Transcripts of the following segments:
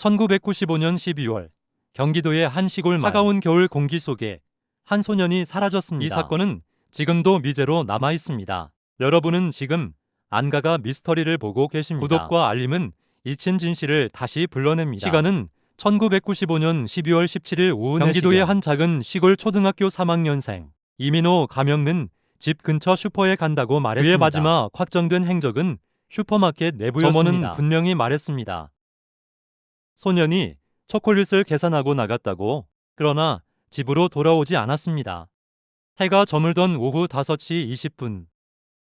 1995년 12월 경기도의 한 시골 마을. 차가운 겨울 공기 속에 한 소년이 사라졌습니다. 이 사건은 지금도 미제로 남아 있습니다. 여러분은 지금 안가가 미스터리를 보고 계십니다. 구독과 알림은 잊힌 진실을 다시 불러냅니다. 시간은 1995년 12월 17일 오후 경기도의 한 작은 시골 초등학교 3학년생 이민호 가명은 집 근처 슈퍼에 간다고 말했습니다. 그의 마지막 확정된 행적은 슈퍼마켓 내부였습니다. 점원은 분명히 말했습니다. 소년이 초콜릿을 계산하고 나갔다고. 그러나 집으로 돌아오지 않았습니다. 해가 저물던 오후 5시 20분.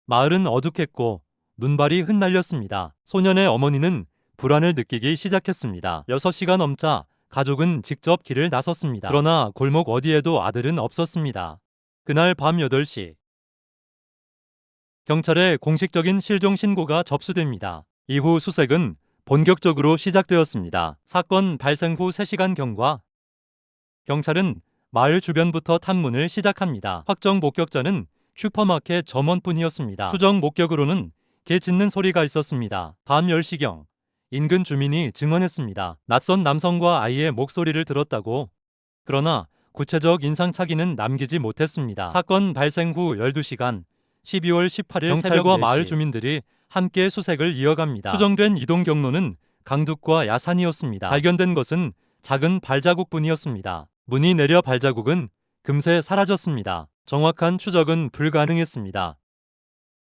마을은 어둑했고 눈발이 흩날렸습니다. 소년의 어머니는 불안을 느끼기 시작했습니다. 6시가 넘자 가족은 직접 길을 나섰습니다. 그러나 골목 어디에도 아들은 없었습니다. 그날 밤 8시. 경찰에 공식적인 실종 신고가 접수됩니다. 이후 수색은 본격적으로 시작되었습니다. 사건 발생 후 3시간 경과. 경찰은 마을 주변부터 탐문을 시작합니다. 확정 목격자는 슈퍼마켓 점원뿐이었습니다. 추정 목격으로는 개 짖는 소리가 있었습니다. 밤 10시경 인근 주민이 증언했습니다. 낯선 남성과 아이의 목소리를 들었다고. 그러나 구체적 인상착의는 남기지 못했습니다. 사건 발생 후 12시간 12월 18일 경찰과 마을 주민들이 함께 수색을 이어갑니다. 추정된 이동 경로는 강둑과 야산이었습니다. 발견된 것은 작은 발자국뿐이었습니다. 문이 내려 발자국은 금세 사라졌습니다. 정확한 추적은 불가능했습니다.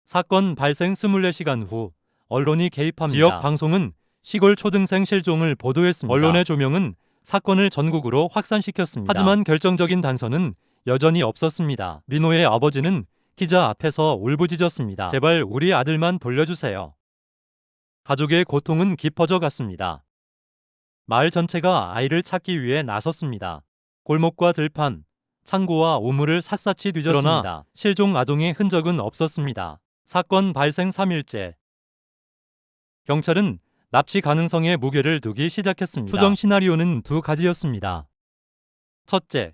사건 발생 24시간 후 언론이 개입합니다. 지역 방송은 시골 초등생 실종을 보도했습니다. 언론의 조명은 사건을 전국으로 확산시켰습니다. 하지만 결정적인 단서는 여전히 없었습니다. 민호의 아버지는 기자 앞에서 울부짖었습니다. 제발 우리 아들만 돌려주세요. 가족의 고통은 깊어져 갔습니다. 마을 전체가 아이를 찾기 위해 나섰습니다. 골목과 들판, 창고와 우물을 샅샅이 뒤졌습니다. 그러나 실종 아동의 흔적은 없었습니다. 사건 발생 3일째. 경찰은 납치 가능성에 무게를 두기 시작했습니다. 추정 시나리오는 두 가지였습니다. 첫째,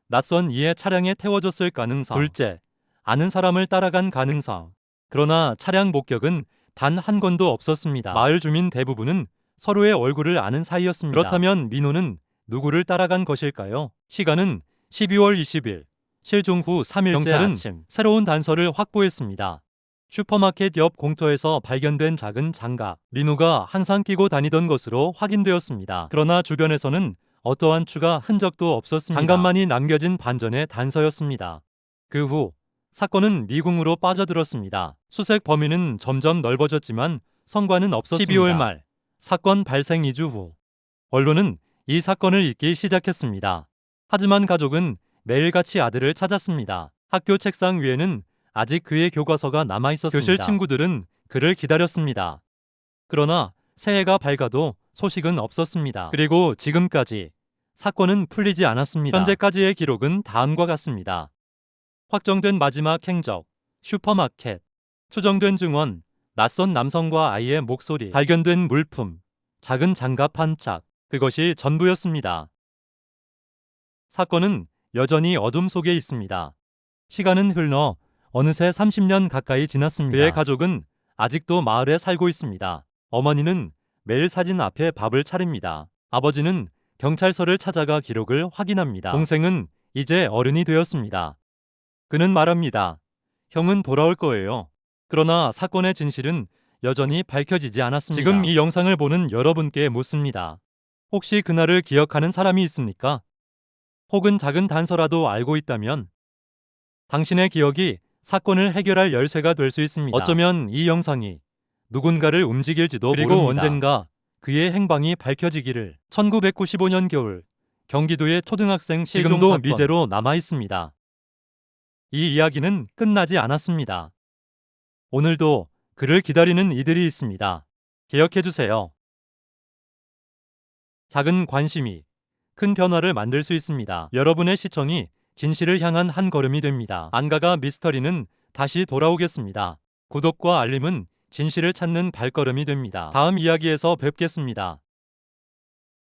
낯선 이의 차량에 태워졌을 가능성. 둘째, 아는 사람을 따라간 가능성. 그러나 차량 목격은 단 한 건도 없었습니다. 마을 주민 대부분은 서로의 얼굴을 아는 사이였습니다. 그렇다면 민호는 누구를 따라간 것일까요? 시간은 12월 20일, 실종 후 3일째 경찰은 아침 새로운 단서를 확보했습니다. 슈퍼마켓 옆 공터에서 발견된 작은 장갑. 민호가 항상 끼고 다니던 것으로 확인되었습니다. 그러나 주변에서는 어떠한 추가 흔적도 없었습니다. 장갑만이 남겨진 반전의 단서였습니다. 그 후 사건은 미궁으로 빠져들었습니다. 수색 범위는 점점 넓어졌지만 성과는 없었습니다. 12월 말 사건 발생 2주 후 언론은 이 사건을 잊기 시작했습니다. 하지만 가족은 매일같이 아들을 찾았습니다. 학교 책상 위에는 아직 그의 교과서가 남아 있었습니다. 교실 친구들은 그를 기다렸습니다. 그러나 새해가 밝아도 소식은 없었습니다. 그리고 지금까지 사건은 풀리지 않았습니다. 현재까지의 기록은 다음과 같습니다. 확정된 마지막 행적, 슈퍼마켓. 추정된 증언, 낯선 남성과 아이의 목소리. 발견된 물품, 작은 장갑 한 짝. 그것이 전부였습니다. 사건은 여전히 어둠 속에 있습니다. 시간은 흘러 어느새 30년 가까이 지났습니다. 그의 가족은 아직도 마을에 살고 있습니다. 어머니는 매일 사진 앞에 밥을 차립니다. 아버지는 경찰서를 찾아가 기록을 확인합니다. 동생은 이제 어른이 되었습니다. 그는 말합니다. 형은 돌아올 거예요. 그러나 사건의 진실은 여전히 밝혀지지 않았습니다. 지금 이 영상을 보는 여러분께 묻습니다. 혹시 그날을 기억하는 사람이 있습니까? 혹은 작은 단서라도 알고 있다면 당신의 기억이 사건을 해결할 열쇠가 될 수 있습니다. 어쩌면 이 영상이 누군가를 움직일지도 모릅니다. 그리고 언젠가 그의 행방이 밝혀지기를. 1995년 겨울 경기도의 초등학생 실종 사건. 지금도 미제로 남아 있습니다. 이 이야기는 끝나지 않았습니다. 오늘도 그를 기다리는 이들이 있습니다. 기억해주세요. 작은 관심이 큰 변화를 만들 수 있습니다. 여러분의 시청이 진실을 향한 한 걸음이 됩니다. 안가가 미스터리는 다시 돌아오겠습니다. 구독과 알림은 진실을 찾는 발걸음이 됩니다. 다음 이야기에서 뵙겠습니다.